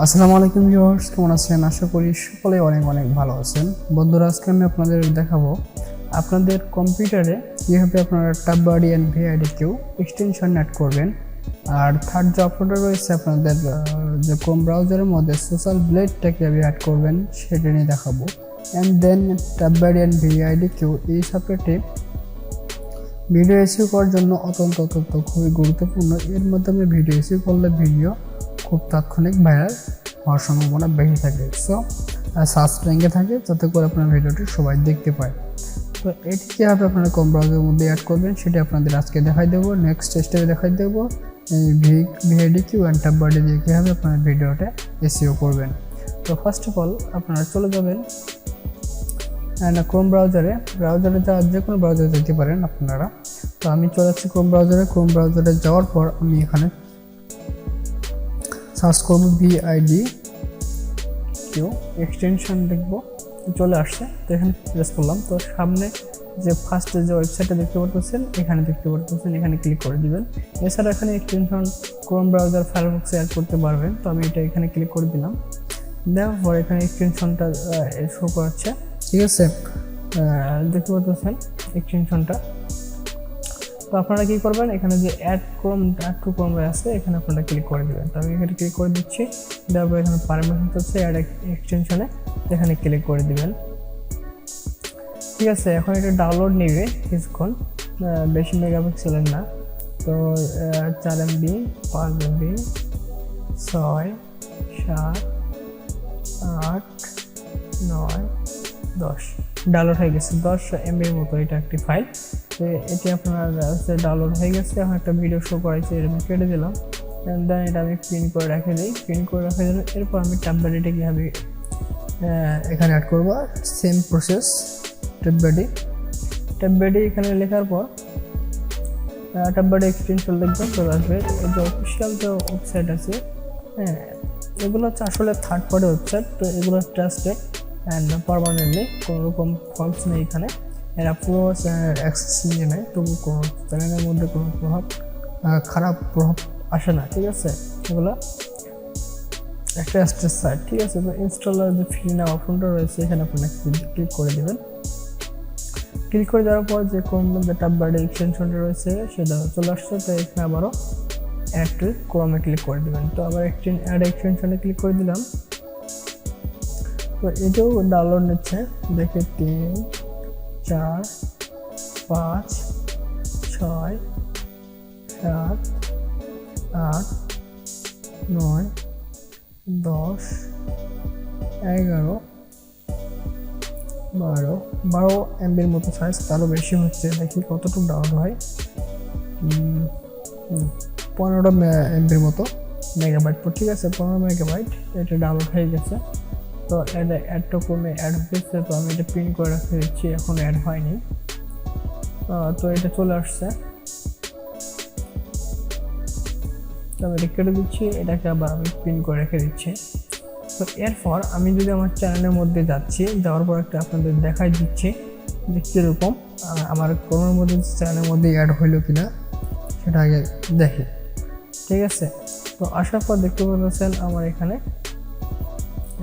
আসসালামু আলাইকুম ভিউয়ার্স, কেমন আছেন? আশা করি সকলে অনেক অনেক ভালো আছেন। বন্ধুরা, আজকে আমি আপনাদের দেখাবো আপনাদের কম্পিউটারে কীভাবে আপনারা TubeBuddy and VidIQ extension add করবেন। আর থার্ড যে অপশনটা রয়েছে আপনাদের যে ক্রোম ব্রাউজারের মধ্যে সোশ্যাল ব্লেডটা কীভাবে অ্যাড করবেন সেটা নিয়ে দেখাবো। And then TubeBuddy and VidIQ এই সাবজেক্টে ভিডিও এসইও করার জন্য অত্যন্ত খুবই গুরুত্বপূর্ণ। এর মাধ্যমে ভিডিও এসইও করলে ভিডিও খুব তাৎক্ষণিক ভাইরাল হওয়ার সম্ভাবনা বেশি থাকে। সো সার্চ র্যাঙ্কে থাকে যাতে করে আপনার ভিডিওটি সবাই দেখতে পায়। তো এটি কীভাবে আপনারা কম ব্রাউজারের মধ্যে অ্যাড করবেন সেটি আপনাদের আজকে দেখাই দেবো। নেক্সট স্টেপে দেখাই দেবো VidIQ অ্যান্ড TubeBuddy দিয়ে কীভাবে আপনার ভিডিওটা এসইও করবেন। তো ফার্স্ট অফ অল আপনারা চলে যাবেন ক্রোম ব্রাউজারে যে কোনো ব্রাউজারে যেতে পারেন আপনারা। তো আমি চলে যাচ্ছি ক্রোম ব্রাউজারে যাওয়ার পর আমি এখানে সার্চ করবো VidIQ এক্সটেনশন, দেখবো চলে আসছে। তো এখানে প্রেস করলাম। তো সামনে যে ফার্স্টে যে ওয়েবসাইটটা দেখতে পারতেছেন এখানে ক্লিক করে দিবেন। এছাড়া এখানে এক্সটেনশন ক্রোম ব্রাউজার ফায়ারফক্সে অ্যাড করতে পারবেন। তো আমি এটা এখানে ক্লিক করে দিলাম। দেওয়ার পর এখানে এক্সটেনশনটা শো করাচ্ছে, ঠিক আছে, দেখতে পাচ্ছেন এক্সটেনশনটা। তো আপনারা কী করবেন, এখানে যে অ্যাড টু ক্রোম আছে এখানে আপনারা ক্লিক করে দেবেন। তো আমি এখানে ক্লিক করে দিচ্ছি। দেওয়ার পর এখানে পারমিশন হচ্ছে অ্যাড এক্সটেনশনে, এখানে ক্লিক করে দিবেন। ঠিক আছে, এখন এটা ডাউনলোড নেবে কিছুক্ষণ, বেশি মেগাপিক্সেলের না। তো 4 MB 5 MB 6 7 8 9 10 ডাউনলোড হয়ে গেছে। 10 MBর মতো এটা একটি ফাইল। তো এটি আপনার ডাউনলোড হয়ে গেছে। এখন একটা ভিডিও শো করাইছে, এটা আমি কেটে দিলাম। দেন এটা আমি প্রিন্ট করে রেখে দিই। এরপর আমি TubeBuddyটা কীভাবে এখানে অ্যাড করবো, সেম প্রসেস। TubeBuddy এখানে লেখার পর TubeBuddy এক্সটেনশন লিখবেন, চলে আসবে। এই যে অফিসিয়াল যে ওয়েবসাইট আছে, হ্যাঁ, এগুলো হচ্ছে আসলে থার্ড পার্টি ওয়েবসাইট। তো এগুলো ট্রাস্টেড অ্যান্ড পারমানেন্টলি, কোনো রকম ফলস নেই এখানে। এরা পুরো অ্যাক্সেস নিয়ে নেয়, তবু কোনো চ্যানেলের মধ্যে কোনো খারাপ প্রভাব আসে না, ঠিক আছে। এগুলো একটা ট্রাস্টেড সাইট, ঠিক আছে। তো ইনস্টলার যে ফ্রি না অপশনটা রয়েছে এখানে আপনারা ক্লিক করে দেবেন। ক্লিক করে দেওয়ার পর যে ক্রোম যে TubeBuddy এক্সটেনশনটা রয়েছে সেটা চলে আসছে। তো এখানে আবারও অ্যাড টু ক্রোমে ক্লিক করে দেবেন। তো আবার অ্যাড এক্সটেনশনে ক্লিক করে দিলাম। তো এটাও ডাউনলোড নিচ্ছে, দেখে 3 4 5 6 7 8 9 10 11 12 MBর মতো সাইজ, তারও বেশি হচ্ছে। দেখি কতটুকু ডাউনলোড হয়। 15 MBর মতো মেগাবাইট, ঠিক আছে, 15 মেগাবাইট এটা ডাউনলোড হয়ে গেছে। তো অ্যাডটা কমে অ্যাড হয়েছে। তো আমি এটা প্রিন্ট করে রেখে দিচ্ছি, এখন অ্যাড হয়নি। তো এটা চলে আসছে। তো আমি এটা কেটে দিচ্ছি, এটাকে আবার আমি প্রিন্ট করে রেখে দিচ্ছি। তো এরপর আমি যদি আমার চ্যানেলের মধ্যে যাওয়ার পর একটা আপনাদের দেখাই দিচ্ছি যে কীরকম আমার ক্রোমের মধ্যে চ্যানেলের মধ্যে অ্যাড হইলো কিনা সেটা আগে দেখি, ঠিক আছে। তো আসার পর দেখতে পাচ্ছেন আমার এখানে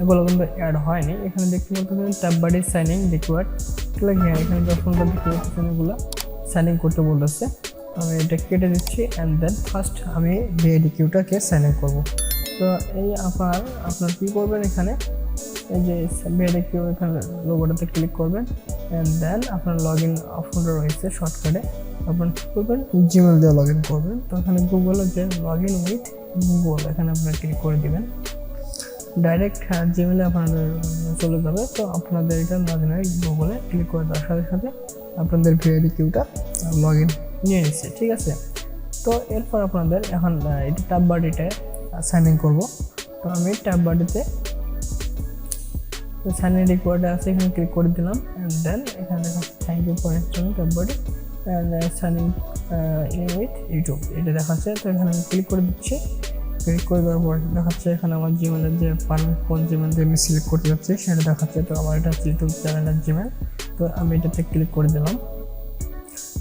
এগুলো কিন্তু অ্যাড হয়নি। এখানে দেখতে পাচ্ছেন TubeBuddy সাইনিং রিকোয়ার্ড, ঠিক আছে। এখানে যখন দেখতে পাচ্ছেন এগুলো সাইনিং করতে বলতেছে, আমি এটা কেটে দিচ্ছি। অ্যান্ড দেন ফার্স্ট আমি VidIQটাকে সাইন ইন করবো। তো এই আপনার কী করবেন, এখানে এই যে VidIQ এখানে লোগোটাতে ক্লিক করবেন। অ্যান্ড দেন আপনার লগ ইন অপশনটা রয়েছে শর্টকাটে, আপনার কী করবেন, জিমেল দিয়ে লগ ইন করবেন। তো এখানে গুগলে যে লগ ইন উইথ গুগল এখানে আপনার ক্লিক করে দেবেন। ডাইরেক্ট জিমেলে আপনাদের চলে যাবে। তো আপনাদের এটা লগ ইন গুগলে ক্লিক করে দেওয়ার সাথে সাথে আপনাদের VidIQটা লগ ইন নিয়ে নিচ্ছে, ঠিক আছে। তো এরপর আপনাদের এখন এটা TubeBuddyটায় সাইন ইন করবো। তো আমি TubeBuddyতে সাইন ইন রিকোয়ার্ডে আছে, এখানে ক্লিক করে দিলাম। অ্যান্ড দেন এখানে thank you for installing TubeBuddy and sign in with YouTube এটা দেখাচ্ছে। তো এখানে আমি ক্লিক করে দিচ্ছি। ক্লিক করে দেওয়ার পর দেখাচ্ছে এখানে আমার জিমেলের যে কোন জিমেল দিয়ে আমি সিলেক্ট করতে যাচ্ছি সেটা দেখাচ্ছে। তো আমার এটা ইউটিউব চ্যানেলের জিমেল। তো আমি এটাতে ক্লিক করে দিলাম।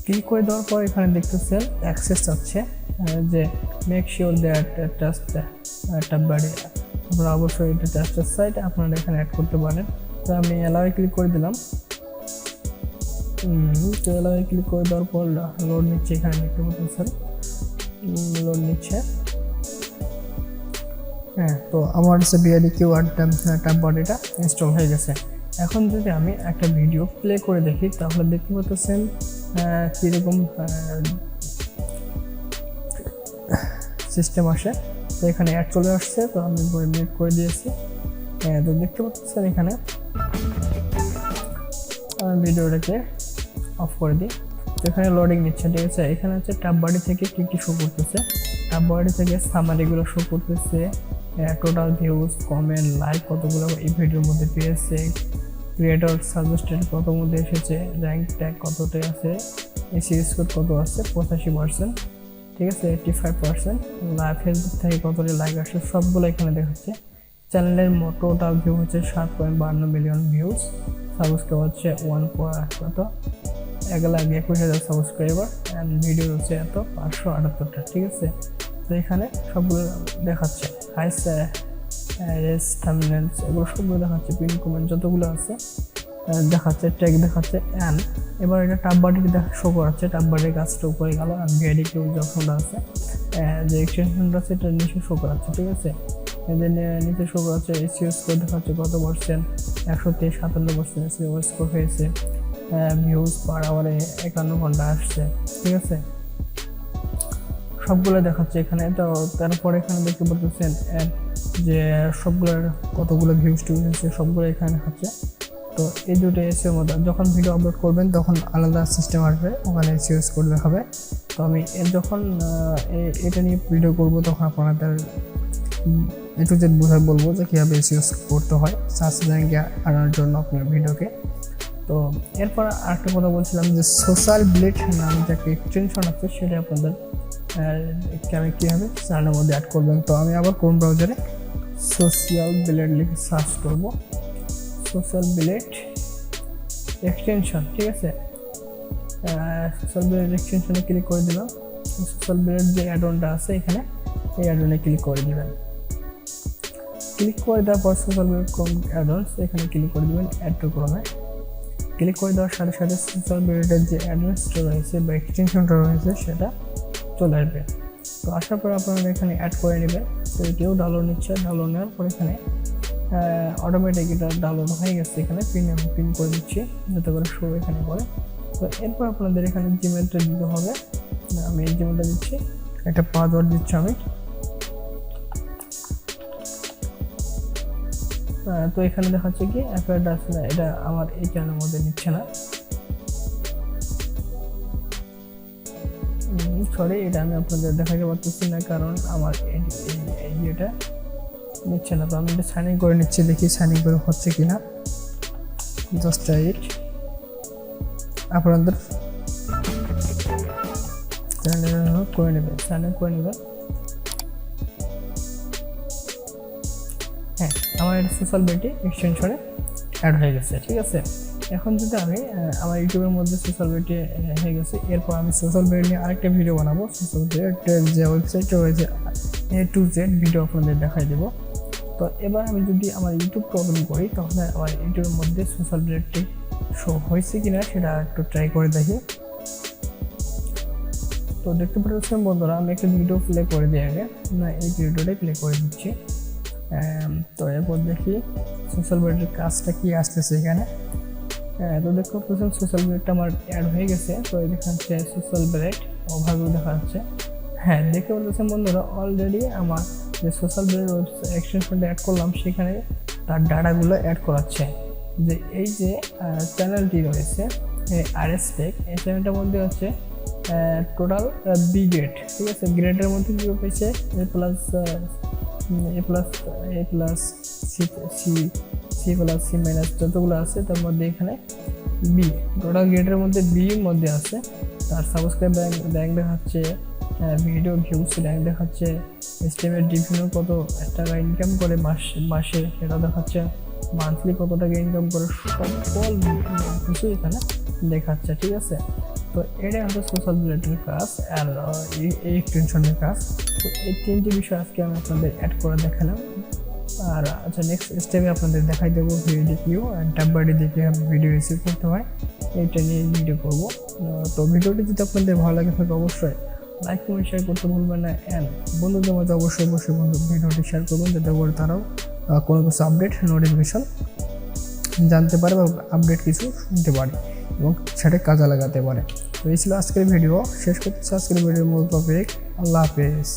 ক্লিক করে দেওয়ার পর এখানে দেখতেছেন অ্যাক্সেস আছে যে make sure that trust TubeBuddy আপনারা অবশ্যই এটা ট্রাস্টেড সাইট, আপনারা এখানে অ্যাড করতে পারেন। তো আমি অ্যালাউয়ে ক্লিক করে দিলাম। তো অ্যালাউয়ে ক্লিক করে দেওয়ার পর লোড নিচ্ছে, এখানে দেখতে পাচ্ছেন লোড নিচ্ছে। হ্যাঁ, তো আমার হচ্ছে VidIQ আর TubeBuddyটা ইনস্টল হয়ে গেছে। এখন যদি আমি একটা ভিডিও প্লে করে দেখি তাহলে দেখতে পাচ্ছেন কীরকম সিস্টেম আসে। তো এখানে অ্যাড চলে আসছে, তো আমি মিউট করে দিয়েছি। তো দেখতে পাচ্ছেন এখানে ভিডিওটাকে অফ করে দিই। তো এখানে লোডিং নিচ্ছে, ঠিক আছে। এখানে হচ্ছে TubeBuddy থেকে কী কী শো করতেছে, TubeBuddy থেকে সামারিগুলো শো করতেছে, টোটাল ভিউজ, কমেন্ট, লাইক কতগুলো এই ভিডিওর মধ্যে পেয়েছে, ক্রিয়েটর সাজেস্টেড কত মধ্যে এসেছে, র্যাঙ্ক ট্যাগ কতটা আছে, এসিও স্কোর কত আছে 85%, ঠিক আছে 85%, ফেসবুক থেকে কতটা লাইক আসছে সবগুলো এখানে দেখাচ্ছে। চ্যানেলের টোটাল ভিউ হচ্ছে 7.52 মিলিয়ন ভিউজ, সাবস্ক্রাইব হচ্ছে 1,21,000 সাবস্ক্রাইবার, অ্যান্ড ভিডিও হচ্ছে 578টা, ঠিক আছে। তো এখানে সবগুলো দেখাচ্ছে, হাইস রেস থাম্বনেলস এগুলো সবগুলো দেখাচ্ছে, পিন কমেন্ট যতগুলো আছে দেখাচ্ছে, ট্যাগ দেখাচ্ছে। অ্যান্ড এবার এটা TubeBuddy শো করাচ্ছে, TubeBuddy কাজটা উপরে গেল, আর VidIQ যে অপশনটা আছে, যে এক্সটেনশনটা আছে এটা নিচে শো করাচ্ছে, ঠিক আছে। এদের নিচে শো করাচ্ছে এসইও স্কোর দেখাচ্ছে কত পার্সেন্ট, 157% এসইও স্কোর হয়েছে, ভিউজ পার আওয়ারে 51 ঘন্টা আসছে, ঠিক আছে। সবগুলো দেখাচ্ছে এখানে। তো তারপরে এখানে দেখতে পাচ্ছেন যে সবগুলোর কতগুলো ভিউজ হয়েছে সবগুলো এখানে দেখাচ্ছে। তো এই দুটো এসইওর মধ্যে যখন ভিডিও আপলোড করবেন তখন আলাদা সিস্টেম আসবে, ওখানে এসইও স্কোর দেখাবে। তো আমি যখন এটা নিয়ে ভিডিও করব তখন আপনাদের একটু যে বোঝায় বলবো যে কীভাবে এসইও করতে হয় সার্চ র্যাঙ্কে আনার জন্য আপনার ভিডিওকে। তো এরপর আরেকটা কথা বলছিলাম যে সোশ্যাল ব্লেড নামে যে একটা এক্সটেনশন আছে সেটা আপনাদের আমি কীভাবে চ্যানেলের মধ্যে অ্যাড করবেন। তো আমি আবার কোন ব্রাউজারে সোশ্যাল ব্লেড লিখে সার্চ করব, সোশ্যাল ব্লেড এক্সটেনশন, ঠিক আছে। সোশ্যাল ব্লেড এক্সটেনশনে ক্লিক করে দিলাম। সোশ্যাল ব্লেড যে অ্যাডনটা আছে এখানে এই অ্যাডনে ক্লিক করে দেবেন। ক্লিক করে দেওয়ার পর সোশ্যাল ব্লেড অ্যাডন্স এখানে ক্লিক করে দেবেন, অ্যাড টু ক্রমে। ক্লিক করে দেওয়ার সাথে সাথে সোশ্যাল ব্লেডের যে অ্যাড্রেসটা রয়েছে বা এক্সটেনশনটা রয়েছে সেটা চলে আসবে। তো আসার পর আপনারা এখানে অ্যাড করে নেবেন। তো এটিও ডাউনলোড নিচ্ছে, ডাউনলোড নেওয়ার পর এখানে অটোমেটিক এটা ডাউনলোড হয়ে গেছে। এখানে পিন করে দিচ্ছি যাতে করে শো এখানে করে। তো এরপর আপনাদের এখানে জিমেলটা দিতে হবে। আমি এই জিমেলটা দিচ্ছি, একটা পাসওয়ার্ড দিচ্ছি আমি। তো এখানে দেখাচ্ছে কি অ্যাপের আসছে না, এটা আমার এই চ্যানেলের মধ্যে নিচ্ছে না, সরি এটা আমি আপনাদের দেখাতে পারতেছি না কারণ আমার এটা নিচ্ছে না। তো আমি এটা সাইন ইন করে নিচ্ছি, দেখি সাইন ইন করে হচ্ছে কিনা। জাস্ট রাইট আপনাদের করে নেবেন, সাইন ইন করে নেবেন। হ্যাঁ, আমার এটা সোশ্যাল মিডিয়া এক্সটেনশনে অ্যাড হয়ে গেছে, ঠিক আছে। এখন যদি আমি আমার ইউটিউবের মধ্যে সোশ্যাল মিডিয়া হয়ে গেছে, এরপর আমি সোশ্যাল মিডিয়া নিয়ে আরেকটা ভিডিও বানাবো। সোশ্যাল মিডিয়ার যে ওয়েবসাইটটা রয়েছে A to Z ভিডিও আপনাদের দেখাই দেবো। তো এবার আমি যদি আমার ইউটিউবটা ওপেন করি তাহলে আমার ইউটিউবের মধ্যে সোশ্যাল মিডিয়াটি শো হয়েছে কিনা সেটা একটু ট্রাই করে দেখি। তো দেখতে পাচ্ছেন বন্ধুরা, আমি একটা ভিডিও প্লে করে দিই আগে, না এই ভিডিওটাই প্লে করে দিচ্ছি। তো এরপর দেখি সোশ্যাল মিডিয়ার কাজটা কি আসতেছে এখানে। তো দেখতে পাচ্ছেন সোশ্যাল মিডিয়াটা আমার অ্যাড হয়ে গেছে। তো দেখা যাচ্ছে সোশ্যাল মিডিয়া ওভারভিউ দেখা যাচ্ছে। হ্যাঁ, দেখতে পাচ্ছেন বন্ধুরা অলরেডি আমার যে সোশ্যাল মিডিয়ার এক্সটেনশনটা অ্যাড করলাম সেখানে তার ডাটাগুলো অ্যাড করাচ্ছে। যে এই যে চ্যানেলটি রয়েছে RS টেক, এই চ্যানেলটার মধ্যে হচ্ছে টোটাল বি গ্রেড, ঠিক আছে। গ্রেডের মধ্যে কী পেয়েছে A plus C plus C minus যতগুলো আছে তার মধ্যে এখানে বি, টোটাল গ্রেডের মধ্যে বি মধ্যে আছে। তার সাবস্ক্রাইব র্যাঙ্ক দেখাচ্ছে, ভিডিও ভিউস র্যাঙ্ক দেখাচ্ছে, এস্টিমেট রিভিউ কত টাকা ইনকাম করে মাসে সেটা দেখাচ্ছে, মান্থলি কত টাকা ইনকাম করে সকল কিছু এখানে দেখাচ্ছে, ঠিক আছে। তো এটাই হচ্ছে সোশ্যাল মিডিয়ার কাজ আর এই এক্সটেনশনের কাজ। তো এই তিনটি বিষয় আজকে আমি আপনাদের অ্যাড করে দেখালাম। আর আচ্ছা, নেক্সট স্টেপে আপনাদের দেখাই দেবো VidIQ অ্যান্ড TubeBuddy দিয়ে কীভাবে ভিডিও রিসিভ করতে হয়, এইটা নিয়ে ভিডিও করব। তো ভিডিওটি যদি আপনাদের ভালো লাগে থাকে অবশ্যই লাইক কমেন্ট শেয়ার করতে ভুলবেন না, অ্যান্ড বন্ধুদের মধ্যে অবশ্যই ভিডিওটি শেয়ার করবেন, যাতে করে তারাও কোনো কিছু আপডেট নোটিফিকেশন জানতে পারে বা আপডেট কিছু শুনতে পারে এবং সেটা কাজে লাগাতে পারে। তো এই ছিল আজকের ভিডিও, শেষ করতেছি আজকের ভিডিওর মূল টপিক। আল্লাহ হাফেজ।